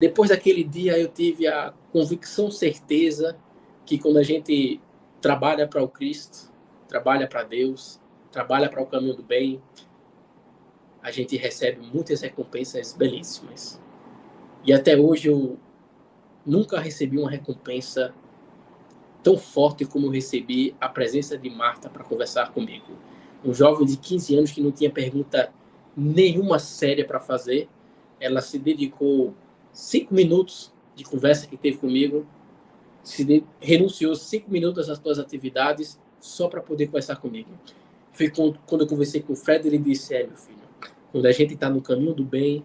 Depois daquele dia, eu tive a convicção, certeza, que quando a gente trabalha para o Cristo, trabalha para Deus, trabalha para o caminho do bem, a gente recebe muitas recompensas belíssimas. E até hoje eu nunca recebi uma recompensa tão forte como eu recebi a presença de Marta para conversar comigo. Um jovem de 15 anos que não tinha pergunta nenhuma séria para fazer, ela se dedicou 5 minutos de conversa que teve comigo, renunciou 5 minutos às suas atividades só para poder conversar comigo. Foi quando eu conversei com o Fred, ele disse: meu filho, quando a gente está no caminho do bem,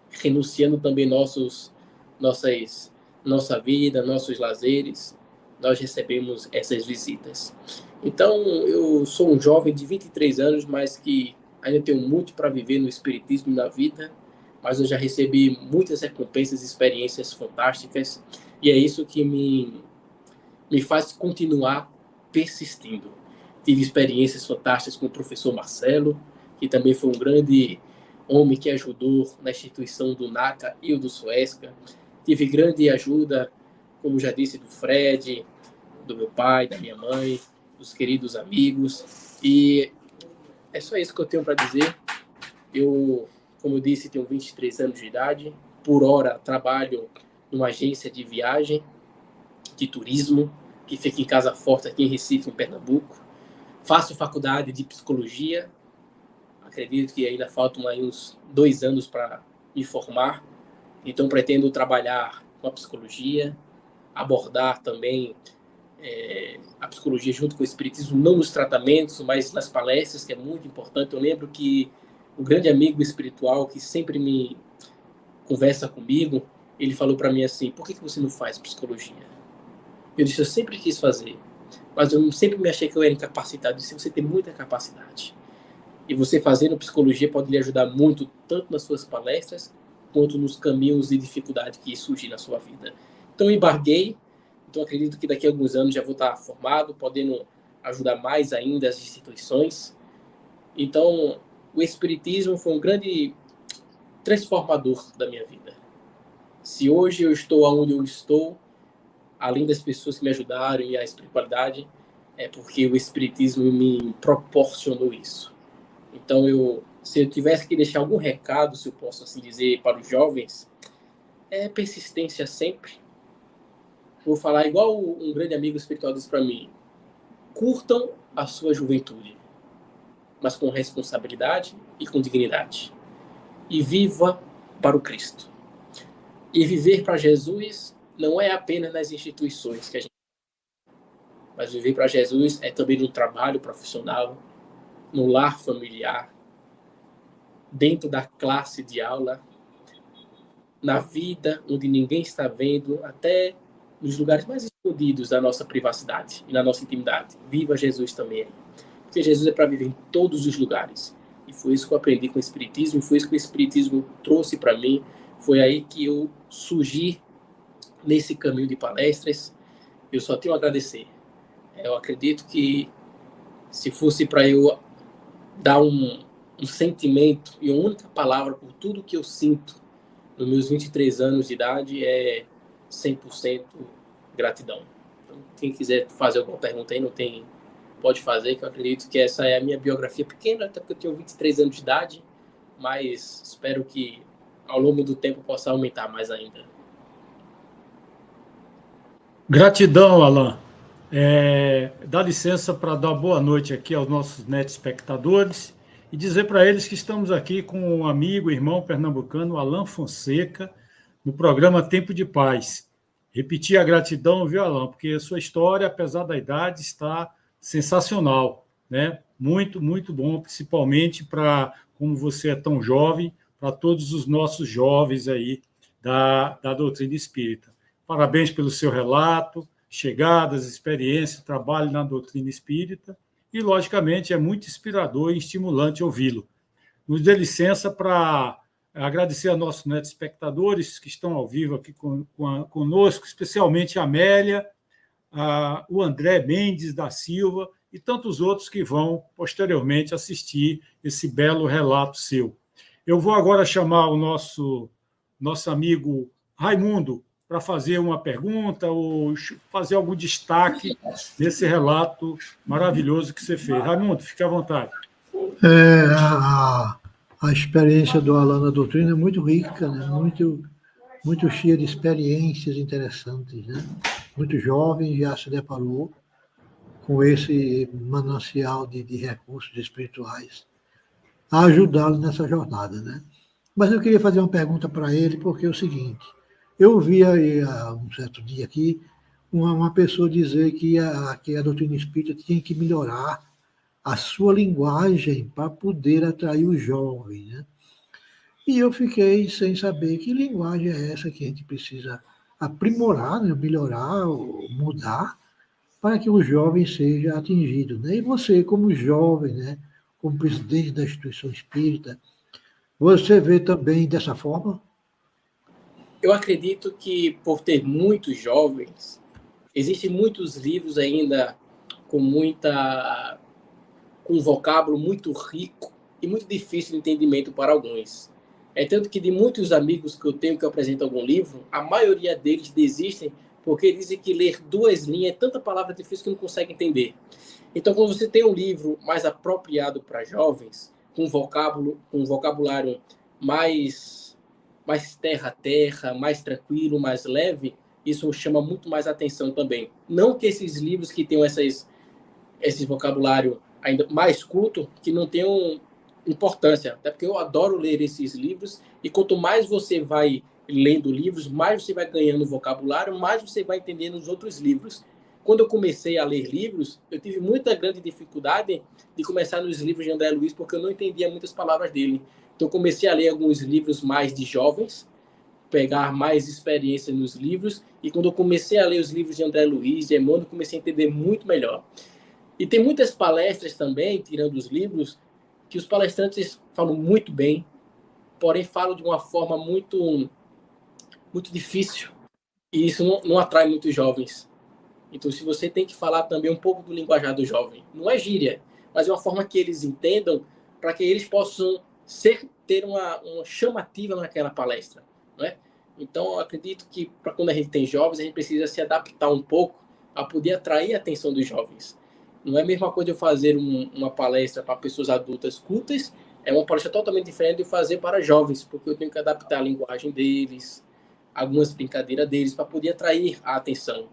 renunciando também nossa vida, nossos lazeres, nós recebemos essas visitas. Então, eu sou um jovem de 23 anos, mas que ainda tenho muito para viver no espiritismo e na vida, mas eu já recebi muitas recompensas, experiências fantásticas, e é isso que me faz continuar persistindo. Tive experiências fantásticas com o professor Marcelo, que também foi um grande homem que ajudou na instituição do NACA e o do Suesca. Tive grande ajuda, como já disse, do Fred, do meu pai, da minha mãe, dos queridos amigos. E é só isso que eu tenho para dizer. Eu, como eu disse, tenho 23 anos de idade. Por hora, trabalho numa agência de viagem, de turismo, que fica em Casa Forte, aqui em Recife, em Pernambuco. Faço faculdade de psicologia. Acredito que ainda faltam aí uns 2 anos para me formar. Então, pretendo trabalhar com a psicologia, abordar também a psicologia junto com o espiritismo, não nos tratamentos, mas nas palestras, que é muito importante. Eu lembro que o grande amigo espiritual que sempre me conversa comigo, ele falou para mim assim: por que você não faz psicologia? Eu disse: eu sempre quis fazer, mas eu sempre me achei que eu era incapacitado. Eu disse: você tem muita capacidade. E você fazendo psicologia pode lhe ajudar muito, tanto nas suas palestras, quanto nos caminhos e dificuldades que surgem na sua vida. Então, eu embarguei. Então, acredito que daqui a alguns anos já vou estar formado, podendo ajudar mais ainda as instituições. Então, o espiritismo foi um grande transformador da minha vida. Se hoje eu estou onde eu estou, além das pessoas que me ajudaram e a espiritualidade, é porque o espiritismo me proporcionou isso. Então, se eu tivesse que deixar algum recado, se eu posso assim dizer, para os jovens, é persistência sempre. Vou falar igual um grande amigo espiritual disse para mim: curtam a sua juventude, mas com responsabilidade e com dignidade. E viva para o Cristo. E viver para Jesus não é apenas nas instituições que a gente, mas viver para Jesus é também no trabalho profissional, no lar familiar, dentro da classe de aula, na vida onde ninguém está vendo, até nos lugares mais escondidos da nossa privacidade e na nossa intimidade. Viva Jesus também. Porque Jesus é para viver em todos os lugares. E foi isso que eu aprendi com o Espiritismo, foi isso que o Espiritismo trouxe para mim. Foi aí que eu surgi nesse caminho de palestras. Eu só tenho a agradecer. Eu acredito que se fosse para eu dar um sentimento e uma única palavra por tudo que eu sinto nos meus 23 anos de idade, é 100% gratidão. Então, quem quiser fazer alguma pergunta aí, pode fazer, que eu acredito que essa é a minha biografia pequena, até porque eu tenho 23 anos de idade, mas espero que ao longo do tempo possa aumentar mais ainda. Gratidão, Alan. Dá licença para dar boa noite aqui aos nossos net espectadores e dizer para eles que estamos aqui com um amigo, irmão pernambucano, Alan Fonseca, no programa Tempo de Paz. Repetir a gratidão, viu, Alan? Porque a sua história, apesar da idade, está sensacional, né? Muito, muito bom, principalmente para, como você é tão jovem, para todos os nossos jovens aí da doutrina espírita. Parabéns pelo seu relato, chegadas, experiências, trabalho na doutrina espírita e, logicamente, é muito inspirador e estimulante ouvi-lo. Nos dê licença para agradecer a nossos espectadores que estão ao vivo aqui conosco, especialmente a Amélia, o André Mendes da Silva e tantos outros que vão, posteriormente, assistir esse belo relato seu. Eu vou agora chamar o nosso amigo Raimundo para fazer uma pergunta ou fazer algum destaque nesse relato maravilhoso que você fez. Raimundo, fique à vontade. A experiência do Alan na doutrina é muito rica, né? Muito cheia de experiências interessantes, né? Muito jovem já se deparou com esse manancial de recursos espirituais a ajudá-lo nessa jornada, né? Mas eu queria fazer uma pergunta para ele, porque é o seguinte, eu ouvi aí, há um certo dia aqui, uma pessoa dizer que a doutrina espírita tinha que melhorar a sua linguagem para poder atrair o jovem, né? E eu fiquei sem saber que linguagem é essa que a gente precisa aprimorar, né? Melhorar, mudar, para que o jovem seja atingido, né? E você, como jovem, né? Como presidente da instituição espírita, você vê também dessa forma? Eu acredito que, por ter muitos jovens, existem muitos livros ainda com com um vocábulo muito rico e muito difícil de entendimento para alguns. É tanto que de muitos amigos que eu tenho que apresentam algum livro, a maioria deles desistem porque dizem que ler 2 linhas é tanta palavra difícil que não consegue entender. Então, quando você tem um livro mais apropriado para jovens, com um vocabulário mais terra a terra, mais tranquilo, mais leve, isso chama muito mais atenção também. Não que esses livros que tenham esse vocabulário ainda mais culto, que não tenham importância, até porque eu adoro ler esses livros, e quanto mais você vai lendo livros, mais você vai ganhando vocabulário, mais você vai entendendo os outros livros. Quando eu comecei a ler livros, eu tive muita grande dificuldade de começar nos livros de André Luiz, porque eu não entendia muitas palavras dele. Então, eu comecei a ler alguns livros mais de jovens, pegar mais experiência nos livros, e quando eu comecei a ler os livros de André Luiz, de Emmanuel, comecei a entender muito melhor. E tem muitas palestras também, tirando os livros, que os palestrantes falam muito bem, porém falam de uma forma muito difícil, e isso não atrai muitos jovens. Então, se você tem que falar também um pouco do linguajar do jovem, não é gíria, mas é uma forma que eles entendam, para que eles possam ter uma chamativa naquela palestra, não é? Então, eu acredito que para quando a gente tem jovens, a gente precisa se adaptar um pouco a poder atrair a atenção dos jovens. Não é a mesma coisa eu fazer uma palestra para pessoas adultas cultas, é uma palestra totalmente diferente de fazer para jovens, porque eu tenho que adaptar a linguagem deles, algumas brincadeiras deles, para poder atrair a atenção.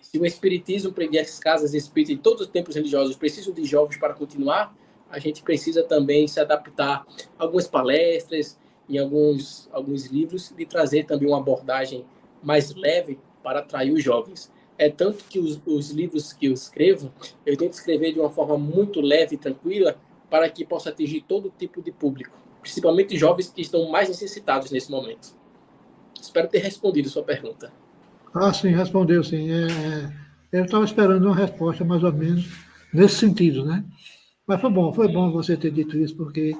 Se o espiritismo e as casas espíritas em todos os tempos religiosos precisam de jovens para continuar, a gente precisa também se adaptar a algumas palestras, em alguns livros, de trazer também uma abordagem mais leve para atrair os jovens. É tanto que os livros que eu escrevo, eu tento escrever de uma forma muito leve e tranquila para que possa atingir todo tipo de público, principalmente jovens que estão mais necessitados nesse momento. Espero ter respondido a sua pergunta. Sim, respondeu, sim. Eu estava esperando uma resposta mais ou menos nesse sentido, né? Mas foi bom você ter dito isso, porque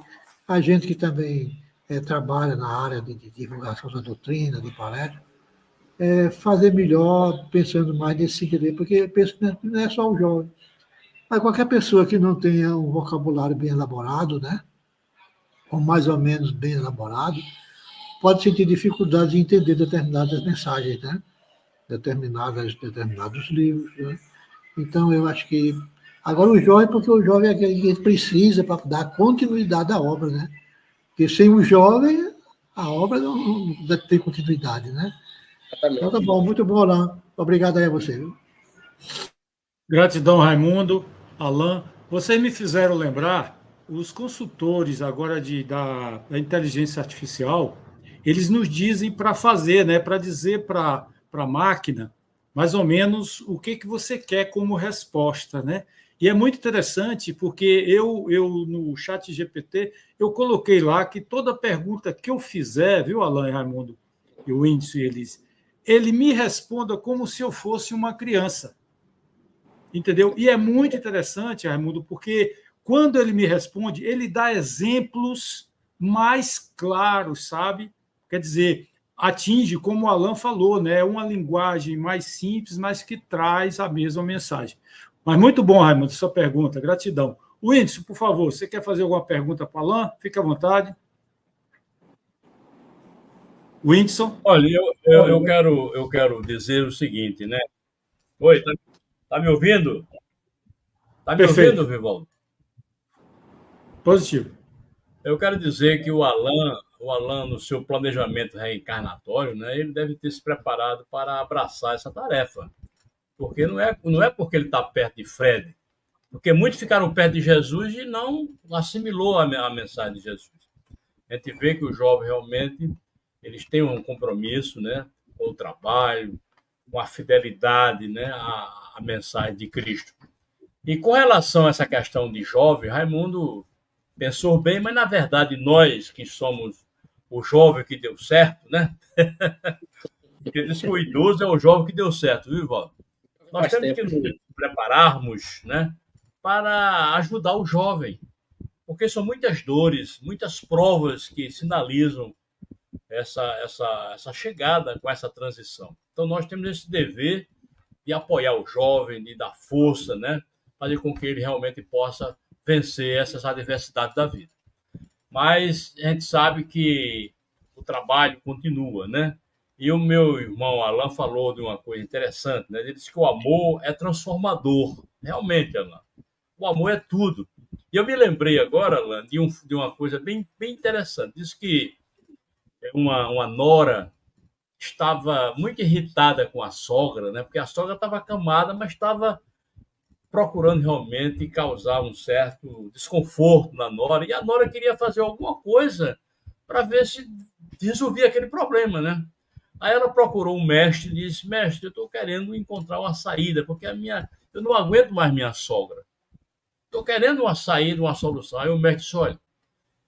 a gente que também trabalha na área de divulgação da doutrina, de palestra, fazer melhor, pensando mais nesse sentido, porque eu penso que não é só o jovem, mas qualquer pessoa que não tenha um vocabulário bem elaborado, né? Ou mais ou menos bem elaborado, pode sentir dificuldade de entender determinadas mensagens, né? Determinados livros. Né? Então, eu acho que. Agora, o jovem, porque o jovem é aquele que precisa para dar continuidade à obra, né? Porque sem o jovem, a obra não vai ter continuidade, né? Exatamente. Então, tá bom, muito bom, Alain. Obrigado aí a você. Gratidão, Raimundo. Alain, vocês me fizeram lembrar, os consultores agora da inteligência artificial, eles nos dizem para fazer, né, para dizer para a máquina, mais ou menos, o que você quer como resposta, né? E é muito interessante, porque eu no chat GPT, eu coloquei lá que toda pergunta que eu fizer, viu, Alain e Raimundo, e o Índice e Elise, ele me responda como se eu fosse uma criança. Entendeu? E é muito interessante, Raimundo, porque quando ele me responde, ele dá exemplos mais claros, sabe? Quer dizer, atinge, como o Alan falou, né, uma linguagem mais simples, mas que traz a mesma mensagem. Mas muito bom, Raimundo, sua pergunta, gratidão. Whindersson, por favor, você quer fazer alguma pergunta para o Alan? Fique à vontade. Whindersson? Olha, eu quero dizer o seguinte, né? Oi, tá me ouvindo? Tá me ouvindo, Perfeito. Vivaldo? Positivo. Eu quero dizer que o Alan, no seu planejamento reencarnatório, né, ele deve ter se preparado para abraçar essa tarefa. Porque não é porque ele está perto de Fred, porque muitos ficaram perto de Jesus e não assimilou a mensagem de Jesus. A gente vê que os jovens realmente eles têm um compromisso, né, com o trabalho, com a fidelidade, né, à mensagem de Cristo. E com relação a essa questão de jovem, Raimundo pensou bem, mas na verdade nós que somos o jovem que deu certo, né? Porque diz que o idoso é o jovem que deu certo, viu, Valdo? Nós Faz temos tempo. que nos prepararmos, né, para ajudar o jovem, porque são muitas dores, muitas provas que sinalizam essa chegada com essa transição. Então nós temos esse dever de apoiar o jovem, de dar força, né, fazer com que ele realmente possa vencer essas adversidades da vida. Mas a gente sabe que o trabalho continua, né? E o meu irmão Alan falou de uma coisa interessante, né? Ele disse que o amor é transformador. Realmente, Alan, o amor é tudo. E eu me lembrei agora, Alan, de uma coisa bem interessante. Diz que uma nora estava muito irritada com a sogra, né? Porque a sogra estava acamada, mas estava procurando realmente causar um certo desconforto na nora. E a nora queria fazer alguma coisa para ver se resolvia aquele problema, né? Aí ela procurou um mestre e disse: Mestre, eu estou querendo encontrar uma saída, porque eu não aguento mais minha sogra. Estou querendo uma saída, uma solução. Aí o mestre disse: Olha,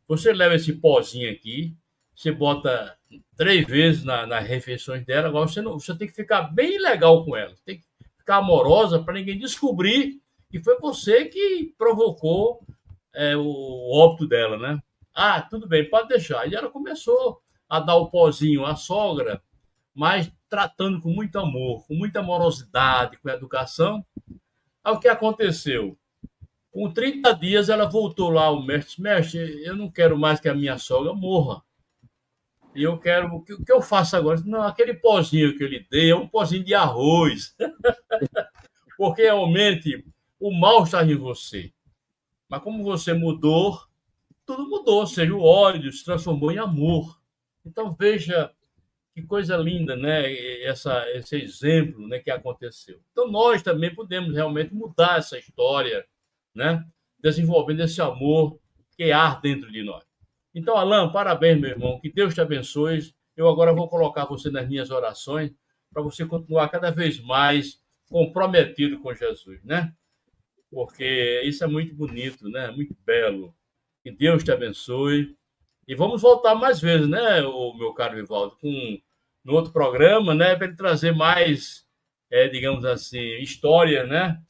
você leva esse pozinho aqui, você bota 3 vezes nas refeições dela, agora você tem que ficar bem legal com ela, tem que ficar amorosa para ninguém descobrir que foi você que provocou o óbito dela, né? Ah, tudo bem, pode deixar. E ela começou a dar o pozinho à sogra, mas tratando com muito amor, com muita amorosidade, com educação. Aí o que aconteceu? Com 30 dias ela voltou lá ao mestre: Mestre, eu não quero mais que a minha sogra morra. E eu quero. O que eu faço agora? Não, aquele pozinho que eu lhe dei é um pozinho de arroz. Porque realmente o mal está em você. Mas como você mudou, tudo mudou. Ou seja, o ódio se transformou em amor. Então veja que coisa linda, né? Esse exemplo, né, que aconteceu. Então nós também podemos realmente mudar essa história, né? Desenvolvendo esse amor que há dentro de nós. Então, Alan, parabéns, meu irmão. Que Deus te abençoe. Eu agora vou colocar você nas minhas orações para você continuar cada vez mais comprometido com Jesus, né? Porque isso é muito bonito, né? Muito belo. Que Deus te abençoe. E vamos voltar mais vezes, né, o meu caro Vivaldo, no outro programa, né, para ele trazer mais, digamos assim, história, né?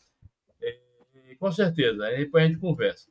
Com certeza. Aí depois a gente conversa.